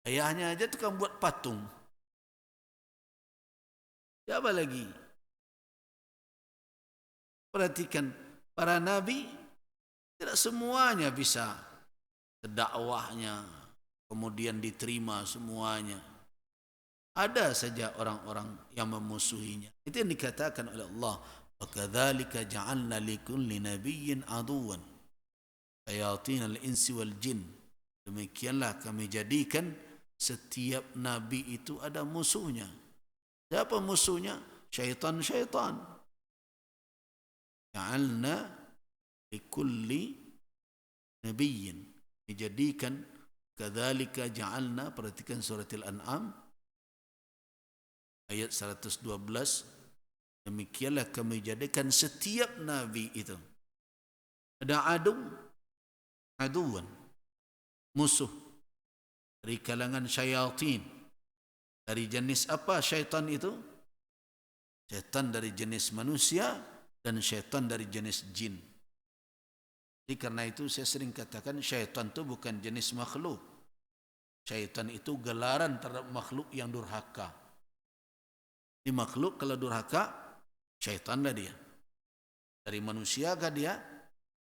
A: Ayahnya aja tukang buat patung. Siapa lagi? Perhatikan, para nabi tidak semuanya bisa dakwahnya, kemudian diterima semuanya. Ada saja orang-orang yang memusuhinya. Itu yang dikatakan oleh Allah. وَكَذَلِكَ جَعَلْنَا لِكُلِّ نَبِيٍّ عَدُوًّا شَيَاطِينَ الْإِنسِ وَالْجِنِّ. Demikianlah kami jadikan setiap nabi itu ada musuhnya. Siapa musuhnya? Syaitan-syaitan. Ja'alna likulli nabiyyin. Dijadikan kadzalika ja'alna, perhatikan surat Al-An'am ayat 112. Demikianlah kami jadikan setiap nabi itu ada aduan, musuh dari kalangan syaitan. Dari jenis apa syaitan itu? Syaitan dari jenis manusia dan syaitan dari jenis jin. Jadi karena itu saya sering katakan syaitan itu bukan jenis makhluk. Syaitan itu gelaran terhadap makhluk yang durhaka. Di makhluk kalau durhaka, syaitanlah dia. Dari manusia ke dia,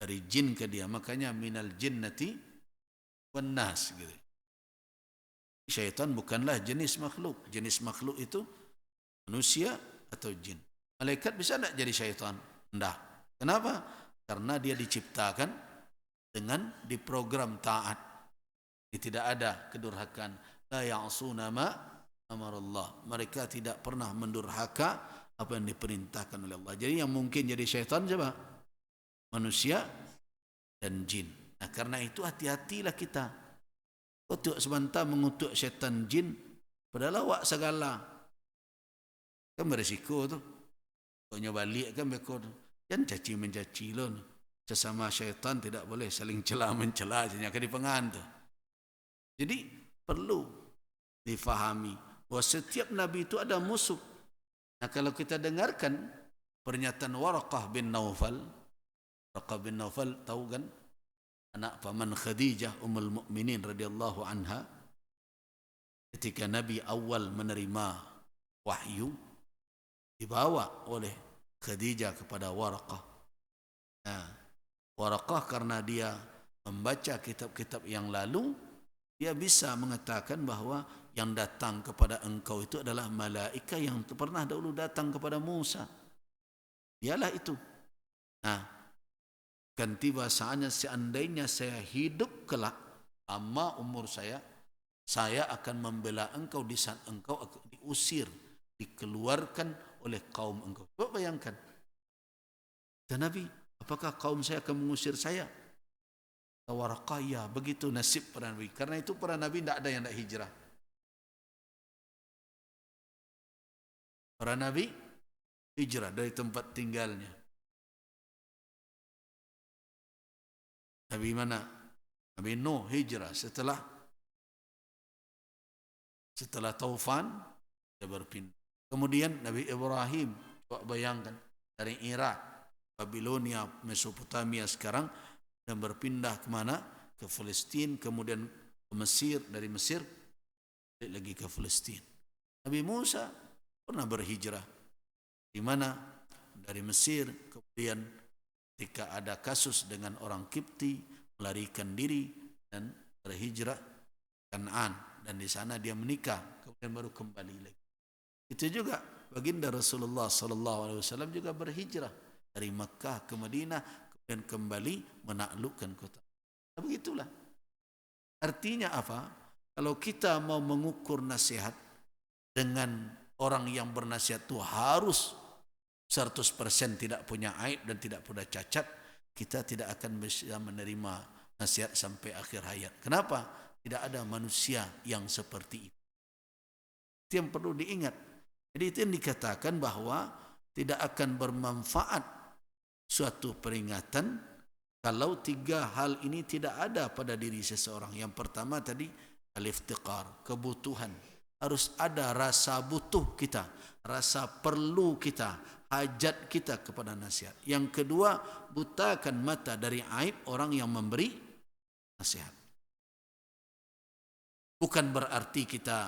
A: dari jin ke dia. Makanya minal jinnati wan nas gitu. Syaitan bukanlah jenis makhluk. Jenis makhluk itu manusia atau jin. Malaikat bisa tak jadi syaitan? Tidak. Kenapa? Karena dia diciptakan dengan diprogram taat. Tidak ada kedurhakaan. La ya'suna ma amarallah. Mereka tidak pernah mendurhaka apa yang diperintahkan oleh Allah. Jadi yang mungkin jadi syaitan siapa? Manusia dan jin. Nah karena itu hati-hatilah kita. Kutuk sebentar mengutuk syaitan jin, padahal awak segala. Kan berisiko tu. Pokoknya balik kan bekor. Jangan caci mencaci lo. Sesama syaitan tidak boleh saling celah-mencela. Jangan di pengan tu. Jadi perlu difahami bahwa setiap nabi itu ada musuh. Nah kalau kita dengarkan pernyataan Waraqah bin Naufal. Waraqah bin Naufal tahu kan? Anak paman Khadijah Ummul Mukminin radhiyallahu anha. Ketika Nabi awal menerima wahyu, dibawa oleh Khadijah kepada Waraqah. Nah, Waraqah karena dia membaca kitab-kitab yang lalu, dia bisa mengatakan bahawa yang datang kepada engkau itu adalah malaikat yang pernah dahulu datang kepada Musa. Dialah itu. Nah, kan tiba saatnya seandainya saya hidup kelak, lama umur saya akan membela engkau di saat engkau diusir, dikeluarkan oleh kaum engkau. Coba bayangkan. Dan Nabi, apakah kaum saya akan mengusir saya? Waraqah, ya, begitu nasib para Nabi. Karena itu para Nabi tidak ada yang tidak hijrah. Para Nabi hijrah dari tempat tinggalnya. Nabi mana? Nabi Nuh hijrah setelah taufan dia berpindah. Kemudian Nabi Ibrahim, coba bayangkan dari Irak Babilonia, Mesopotamia sekarang, dan berpindah kemana? Ke Palestina, kemudian ke Mesir, dari Mesir lagi ke Palestina. Nabi Musa pernah berhijrah di mana? Dari Mesir, kemudian ketika ada kasus dengan orang Kipti, melarikan diri dan berhijrah Kanaan, dan di sana dia menikah, kemudian baru kembali lagi. Itu juga baginda Rasulullah sallallahu alaihi wasallam juga berhijrah dari Makkah ke Madinah, kemudian kembali menaklukkan kota. Begitulah. Artinya apa? Kalau kita mau mengukur nasihat dengan orang yang bernasihat itu harus 100% tidak punya aib dan tidak punya cacat, kita tidak akan bisa menerima nasihat sampai akhir hayat. Kenapa? Tidak ada manusia yang seperti itu. Itu yang perlu diingat. Jadi itu yang dikatakan bahwa tidak akan bermanfaat suatu peringatan kalau 3 hal ini tidak ada pada diri seseorang. Yang pertama tadi, al-iftiqar, kebutuhan. Harus ada rasa butuh kita, rasa perlu kita, hajat kita kepada nasihat. Yang kedua, butakan mata dari aib orang yang memberi nasihat. Bukan berarti kita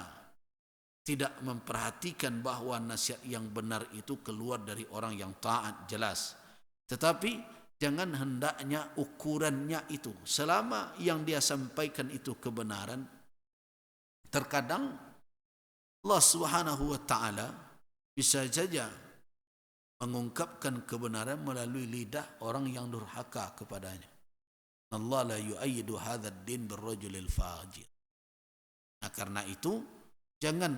A: tidak memperhatikan bahwa nasihat yang benar itu keluar dari orang yang taat, jelas. Tetapi jangan hendaknya ukurannya itu. Selama yang dia sampaikan itu kebenaran, terkadang Allah Subhanahu wa taala bisa saja mengungkapkan kebenaran melalui lidah orang yang durhaka kepadanya. Allah la yu'ayyidu hadzal din birrajulil fajir. Nah, karena itu jangan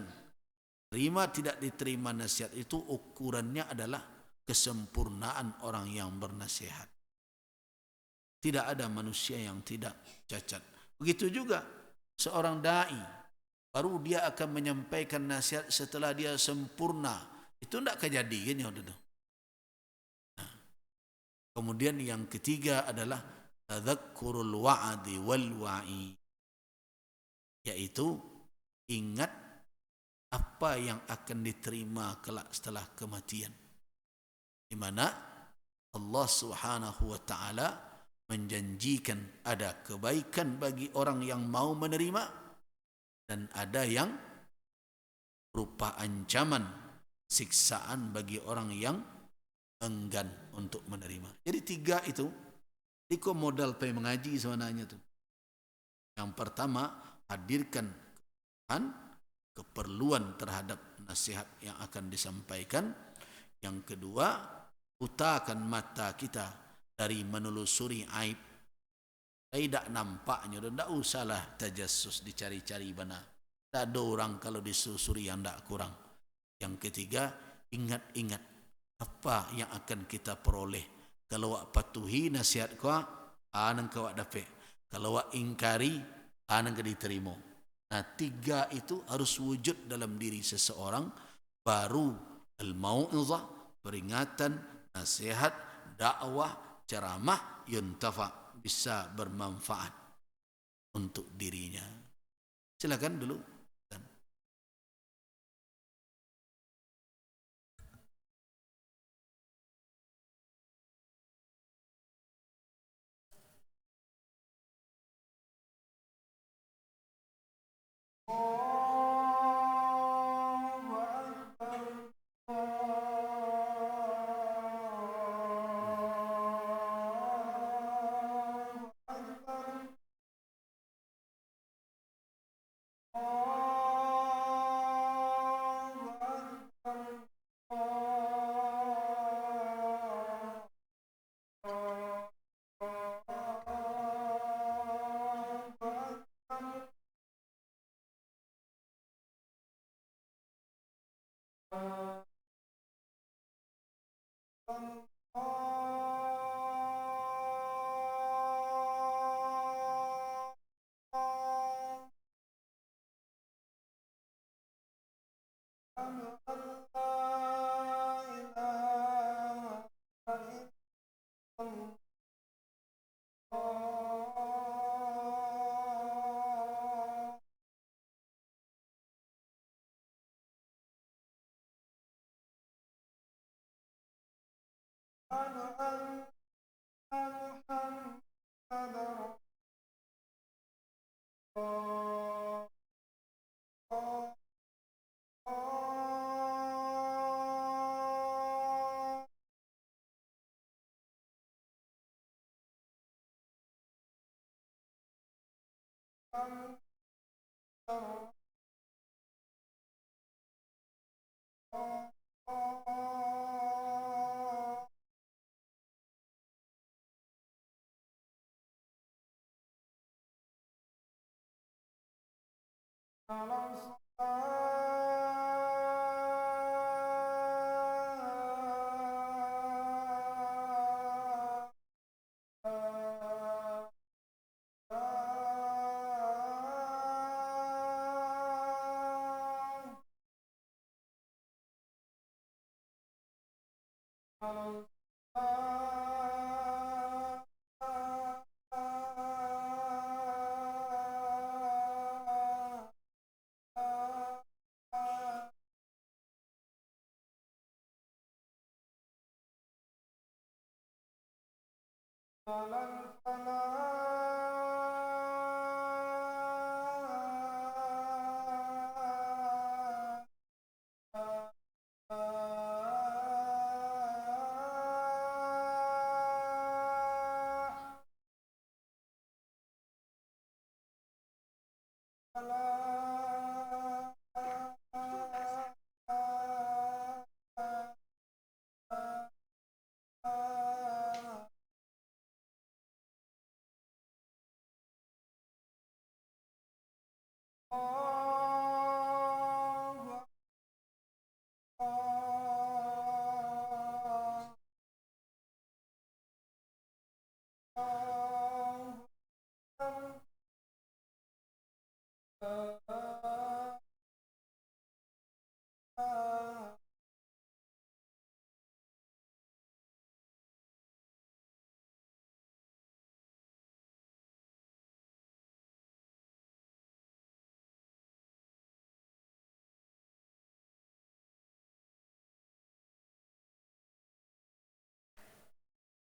A: terima tidak diterima nasihat itu ukurannya adalah kesempurnaan orang yang bernasihat. Tidak ada manusia yang tidak cacat. Begitu juga seorang dai, baru dia akan menyampaikan nasihat setelah dia sempurna. Itu tidak kejadian ya. Nah, kemudian yang ketiga adalah tadzakkurul wa'di wal wa'i, yaitu ingat apa yang akan diterima kelak setelah kematian, di mana Allah Subhanahu wa taala menjanjikan ada kebaikan bagi orang yang mau menerima dan ada yang berupa ancaman siksaan bagi orang yang enggan untuk menerima. Jadi 3 itu iko modal pe mengaji sebenarnya tuh. Yang pertama, hadirkan keperluan terhadap nasihat yang akan disampaikan. Yang kedua, putakan mata kita dari menelusuri aib. Tidak nampaknya, tidak usahlah tajassus dicari-cari mana. Tak ada orang kalau disusuri yang tidak kurang. Yang ketiga, ingat-ingat apa yang akan kita peroleh. Kalau wak patuhi nasihat kau, anang kau dapat. Kalau wak ingkari, anang kau diterima. Nah, 3 itu harus wujud dalam diri seseorang, baru al-mau'izah, peringatan, nasihat, dakwah, ceramah, yuntafa, bisa bermanfaat untuk dirinya. Silakan dulu.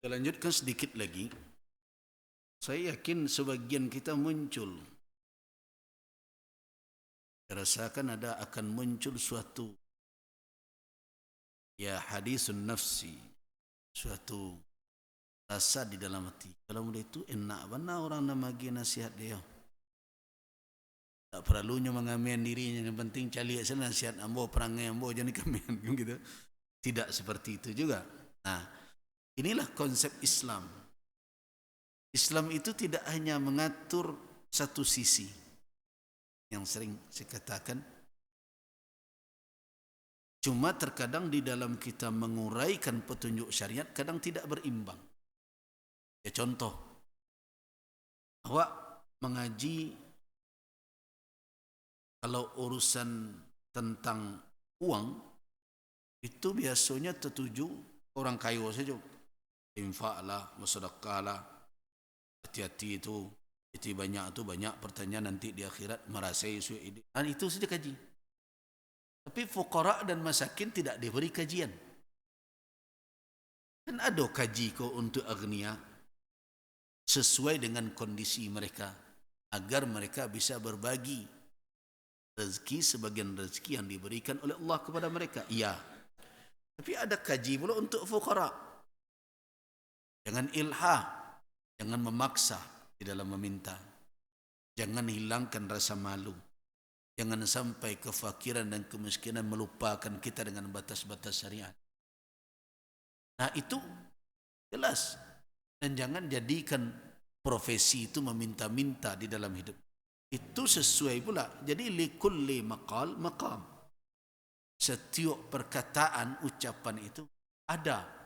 A: Kita lanjutkan sedikit lagi. Saya yakin sebagian kita muncul, rasakan akan muncul suatu hadisun nafsi, suatu rasa di dalam hati. Kalau mudah itu enak benar orang nak bagi nasihat dia. Tak perlunya mengamen dirinya, yang penting cari sana nasihat ambo, perangai ambo jangan kamen gitu. Tidak seperti itu juga. Nah, inilah konsep Islam. Islam itu tidak hanya mengatur satu sisi. Yang sering saya katakan, cuma terkadang di dalam kita menguraikan petunjuk syariat kadang tidak berimbang. Ya contoh, awak mengaji kalau urusan tentang uang itu biasanya tertuju orang kaya saja. Infaklah, bersedekahlah, hati-hati itu banyak pertanyaan nanti di akhirat merasai isu ini. Dan itu saja kaji. Tapi fuqara dan masakin tidak diberi kajian. Kan ada kaji kau untuk agniya sesuai dengan kondisi mereka agar mereka bisa berbagi rezeki sebagian rezeki yang diberikan oleh Allah kepada mereka. Iya. Tapi ada kaji pula untuk fuqara. Jangan ilhah, jangan memaksa di dalam meminta. Jangan hilangkan rasa malu. Jangan sampai kefakiran dan kemiskinan melupakan kita dengan batas-batas syariat. Nah itu jelas. Dan jangan jadikan profesi itu meminta-minta di dalam hidup. Itu sesuai pula. Jadi likulli maqal maqam. Setiap perkataan, ucapan itu ada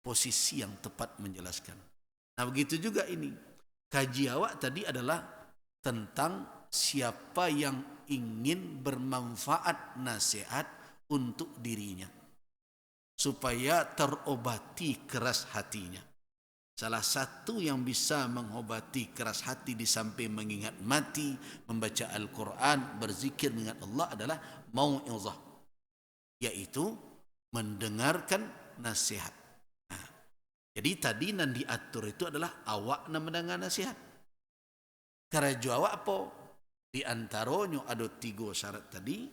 A: posisi yang tepat menjelaskan. Nah begitu juga ini. Kaji awak tadi adalah tentang siapa yang ingin bermanfaat nasihat untuk dirinya. Supaya terobati keras hatinya. Salah satu yang bisa mengobati keras hati di samping mengingat mati, membaca Al-Quran, berzikir mengingat Allah adalah mau'izah. Yaitu mendengarkan nasihat. Jadi tadi nan diatur itu adalah awak na mendengar nasihat. Karajo awak apa? Di antaranya ada 3 syarat tadi.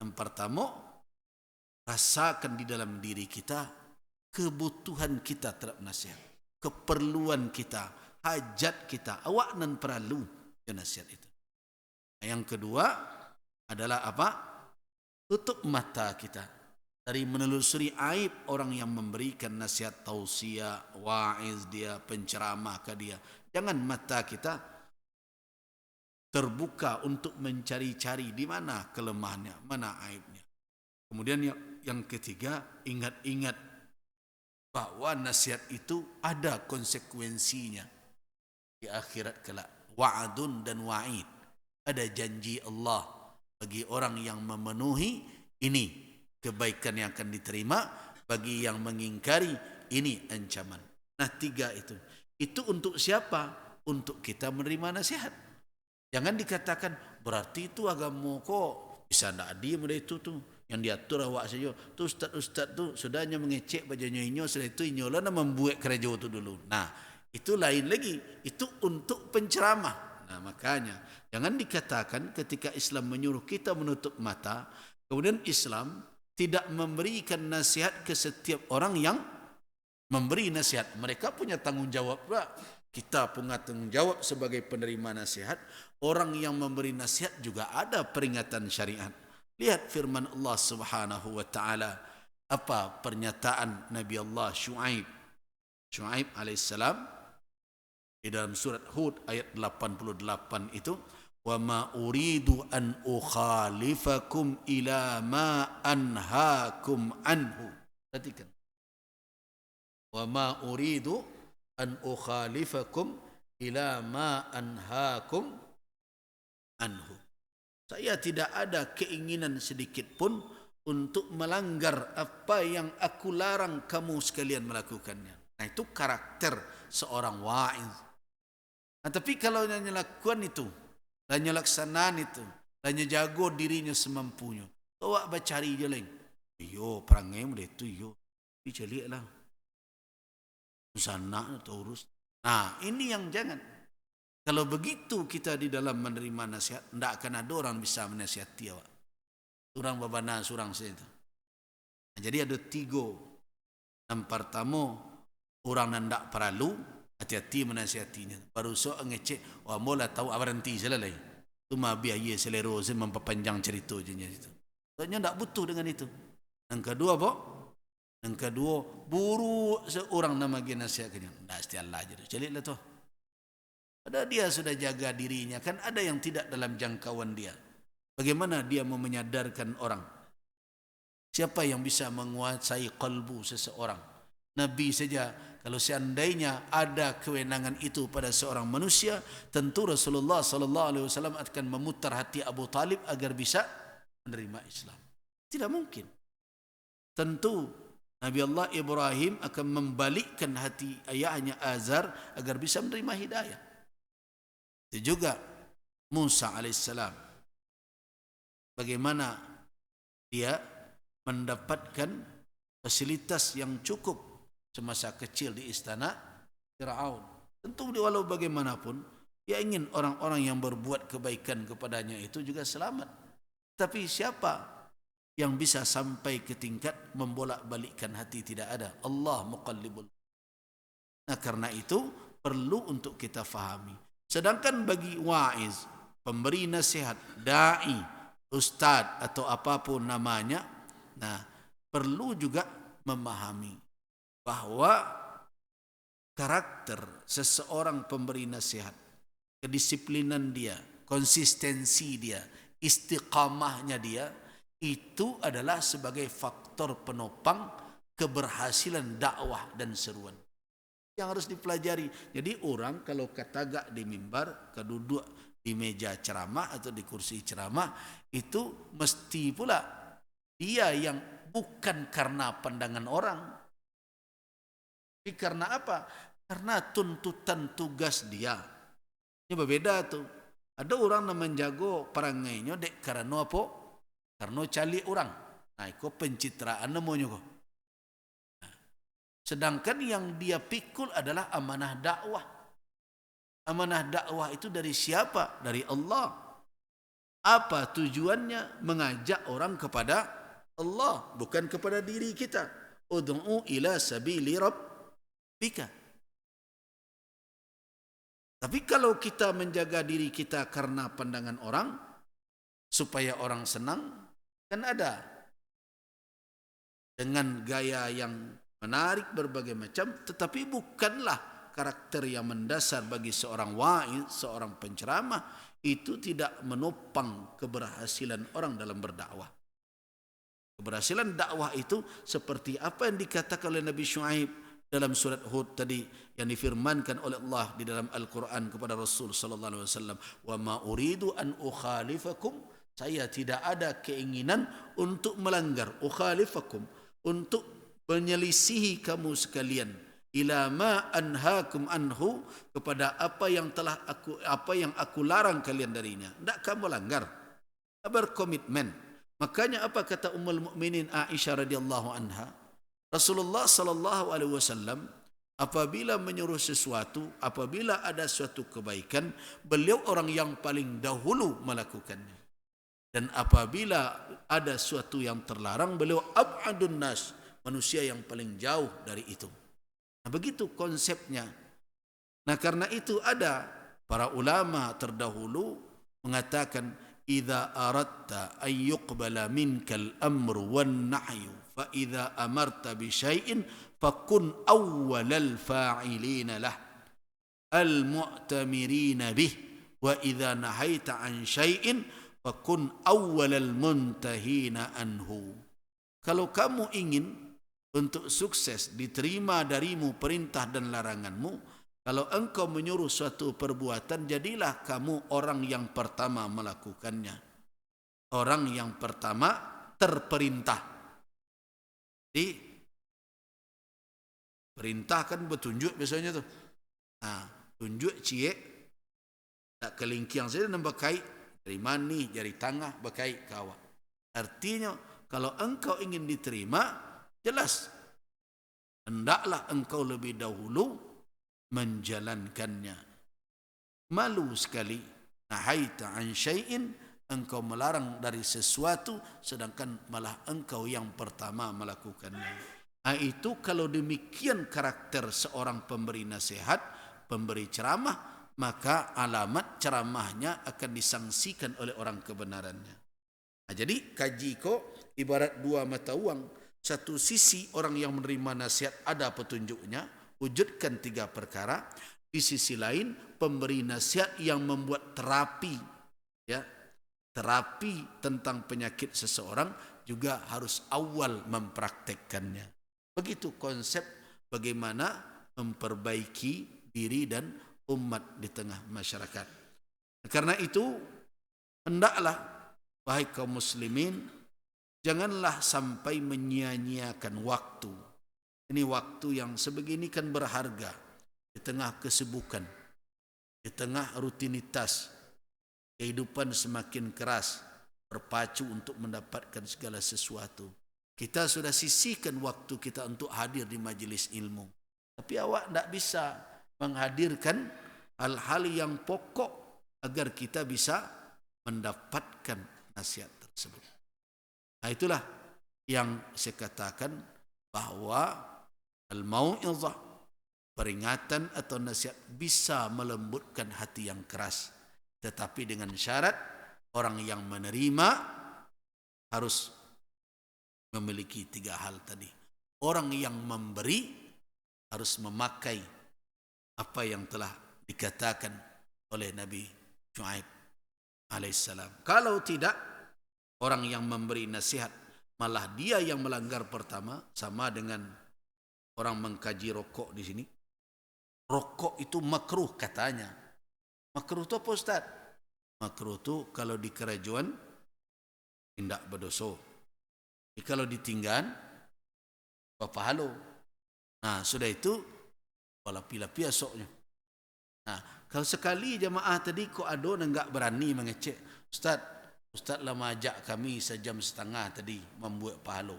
A: Yang pertama, rasakan di dalam diri kita kebutuhan kita terhadap nasihat. Keperluan kita, hajat kita. Awak nan perlu nasihat itu. Yang kedua adalah apa? Tutup mata kita dari menelusuri aib orang yang memberikan nasihat, tausiah, wa'iz dia, penceramah ke dia. Jangan mata kita terbuka untuk mencari-cari di mana kelemahannya, mana aibnya. Kemudian yang ketiga, ingat-ingat bahwa nasihat itu ada konsekuensinya di akhirat kelak. Wa'adun dan wa'id. Ada janji Allah bagi orang yang memenuhi ini. Kebaikan yang akan diterima, bagi yang mengingkari ini ancaman. Nah 3 itu. Itu untuk siapa? Untuk kita menerima nasihat. Jangan dikatakan berarti itu agama kok bisa ndak adil dari itu tuh. Yang diatur awak saja. Tu ustaz tu sudahnya mengecek bajunya inyo, setelah itu inyo lah membuat kerja itu dulu. Nah, itu lain lagi. Itu untuk penceramah. Nah, makanya jangan dikatakan ketika Islam menyuruh kita menutup mata, kemudian Islam tidak memberikan nasihat ke setiap orang yang memberi nasihat. Mereka punya tanggung jawab pula. Kita punya tanggung jawab sebagai penerima nasihat. Orang yang memberi nasihat juga ada peringatan syariat. Lihat firman Allah Subhanahu wa taala. Apa pernyataan Nabi Allah Syuaib? Syuaib alaihissalam di dalam surat Hud ayat 88 itu, وَمَا أُرِيدُ أَنْ أُخَالِفَكُمْ إِلَى مَا أَنْهَاكُمْ عَنْهُ. Perhatikan. وَمَا أُرِيدُ أَنْ أُخَالِفَكُمْ إِلَى مَا أَنْهَاكُمْ عَنْهُ. Saya tidak ada keinginan sedikit pun untuk melanggar apa yang aku larang kamu sekalian melakukannya. Nah itu karakter seorang wa'iz. Nah tapi kalau hanya lakukan itu, hanya laksanaan itu, hanya jago dirinya semampunya, awak bacari je lain. Yo perangai muda itu yo, dicelik lah. Sana atau urus. Nah ini yang jangan. Kalau begitu kita di dalam menerima nasihat, tidak akan ada orang bisa menasihati awak. Surang babana, surang saya itu. Nah, jadi ada 3. Yang pertama, orang yang tidak perlu, hati-hati menasihatinya. Baru so ngecek, wah mula tahu berhenti selesai. Itu mah biaya selero saya memperpanjang cerita je itu. Soalnya tidak butuh dengan itu. Yang kedua apa? Yang kedua, buru seorang nama gina nasihatnya. Tidak setialah je. Celiklah tu. Padahal dia sudah jaga dirinya. Kan ada yang tidak dalam jangkauan dia. Bagaimana dia mau menyadarkan orang? Siapa yang bisa menguasai kalbu seseorang? Nabi saja. Kalau seandainya ada kewenangan itu pada seorang manusia, tentu Rasulullah SAW akan memutar hati Abu Talib agar bisa menerima Islam. Tidak mungkin. Tentu Nabi Allah Ibrahim akan membalikkan hati ayahnya Azar agar bisa menerima hidayah. Itu juga Musa alaihissalam. Bagaimana dia mendapatkan fasilitas yang cukup semasa kecil di istana Fir'aun. Tentu walau bagaimanapun dia ingin orang-orang yang berbuat kebaikan kepadanya itu juga selamat. Tapi siapa yang bisa sampai ke tingkat membolak-balikkan hati? Tidak ada. Allah muqallibul. Nah karena itu perlu untuk kita fahami. Sedangkan bagi wa'iz, pemberi nasihat, da'i, ustad atau apapun namanya, nah perlu juga memahami bahwa karakter seseorang pemberi nasihat, kedisiplinan dia, konsistensi dia, istiqamahnya dia, itu adalah sebagai faktor penopang keberhasilan dakwah dan seruan yang harus dipelajari. Jadi orang kalau katagak di mimbar, keduduk di meja ceramah atau di kursi ceramah, itu mesti pula dia yang bukan karena pandangan orang. Tapi karena apa? Karena tuntutan tugas dia. Ini berbeda tuh. Ada orang yang menjago perangainya dek karena apa? Karena cali orang. Nah, itu pencitraan namanya kok. Sedangkan yang dia pikul adalah amanah dakwah. Amanah dakwah itu dari siapa? Dari Allah. Apa tujuannya? Mengajak orang kepada Allah, bukan kepada diri kita. Ud'u ila sabili rabbika. Tapi kalau kita menjaga diri kita karena pandangan orang, supaya orang senang, kan ada dengan gaya yang menarik berbagai macam, tetapi bukanlah karakter yang mendasar bagi seorang wa'id, seorang penceramah. Itu tidak menopang keberhasilan orang dalam berdakwah. Keberhasilan dakwah itu seperti apa yang dikatakan oleh Nabi Syuaib dalam surat Hud tadi, yang difirmankan oleh Allah di dalam Al-Quran kepada Rasul sallallahu alaihi wasallam, "Wa ma uridu an ukhalifakum." Saya tidak ada keinginan untuk melanggar, ukhalifakum, untuk menyelisihi kamu sekalian, ila ma anhaakum anhu, kepada apa yang aku larang kalian darinya. Tidak kamu langgar, berkomitmen. Makanya apa kata Ummul Mukminin Aisyah radhiyallahu anha, Rasulullah sallallahu alaihi wasallam apabila menyuruh sesuatu, apabila ada suatu kebaikan, beliau orang yang paling dahulu melakukannya. Dan apabila ada suatu yang terlarang, beliau ab'adun nas, manusia yang paling jauh dari itu. Nah, begitu konsepnya. Nah, karena itu ada para ulama terdahulu mengatakan, idza aradta an yuqbala minkal amru wan nahyu fa idza amarta bi syai'in fakun awwalal fa'ilina lah al mu'tamirina bih wa idza nahaita an syai'in fakun awwalal muntahina anhu. Kalau kamu ingin untuk sukses diterima darimu perintah dan laranganmu, kalau engkau menyuruh suatu perbuatan, jadilah kamu orang yang pertama melakukannya, orang yang pertama terperintah. Jadi perintah kan bertunjuk biasanya tuh. Nah, tunjuk ciek tak kelingkiang saja nampak kait dari mani, jari tengah, berkait kawat. Artinya, kalau engkau ingin diterima, jelas, hendaklah engkau lebih dahulu menjalankannya. Malu sekali, nahaita an syai'in, engkau melarang dari sesuatu, sedangkan malah engkau yang pertama melakukannya. Nah, itu kalau demikian karakter seorang pemberi nasihat, pemberi ceramah, maka alamat ceramahnya akan disangsikan oleh orang kebenarannya. Nah, jadi kaji ko ibarat dua mata uang. Satu sisi orang yang menerima nasihat ada petunjuknya, wujudkan 3 perkara. Di sisi lain pemberi nasihat yang membuat terapi, ya, terapi tentang penyakit seseorang juga harus awal mempraktekkannya. Begitu konsep bagaimana memperbaiki diri dan umat di tengah masyarakat. Karena itu, hendaklah, wahai kaum muslimin, janganlah sampai menyia-nyiakan waktu. Ini waktu yang sebegini kan berharga. Di tengah kesibukan, di tengah rutinitas, kehidupan semakin keras, berpacu untuk mendapatkan segala sesuatu. Kita sudah sisihkan waktu kita untuk hadir di majelis ilmu. Tapi awak tidak bisa menghadirkan hal-hal yang pokok agar kita bisa mendapatkan nasihat tersebut. Nah, itulah yang saya katakan bahwa al-mau'izah, peringatan atau nasihat, bisa melembutkan hati yang keras. Tetapi dengan syarat orang yang menerima harus memiliki 3 hal tadi. Orang yang memberi harus memakai apa yang telah dikatakan oleh Nabi Syuaib alaihissalam. Kalau tidak, orang yang memberi nasihat malah dia yang melanggar pertama, sama dengan orang mengkaji rokok di sini. Rokok itu makruh katanya. Makruh itu apa, Ustaz? Makruh itu kalau di kerajuan tidak berdosa. Kalau ditinggal berpahala. Nah, sudah itu lapi-lapi esoknya. Nah, kalau sekali jemaah tadi kok ada enggak berani mengecek, Ustaz lah ajak kami 1.5 jam tadi membuat pahala.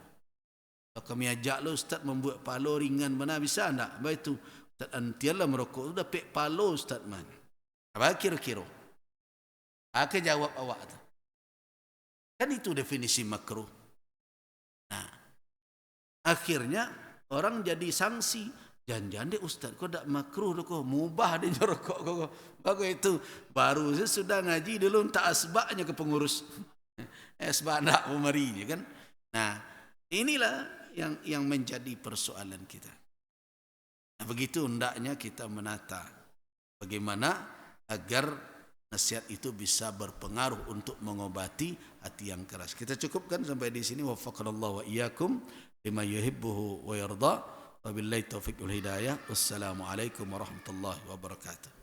A: kami ajak lo Ustaz membuat palo ringan mana bisa enggak? Apa itu? Ustaz antialah merokok sudah pek palo Ustaz man. Apa kira-kira? Apa jawab awak tu? Kan itu definisi makruh. Nah, akhirnya orang jadi sanksi. Jangan-jangan deh Ustaz, kau tak makruh kau mubah dia rokok kau. Bagus itu baru sudah ngaji dulu tak asbaknya ke pengurus. Asbak nak pemarinya kan. Nah, inilah yang menjadi persoalan kita. Nah, begitu hendaknya kita menata bagaimana agar nasihat itu bisa berpengaruh untuk mengobati hati yang keras. Kita cukupkan sampai di sini. Waffaqanallahu wa iyyakum lima yuhibbuhu wa yarda. Wabillahi taufiq wal hidayah. Wassalamualaikum warahmatullahi wabarakatuh.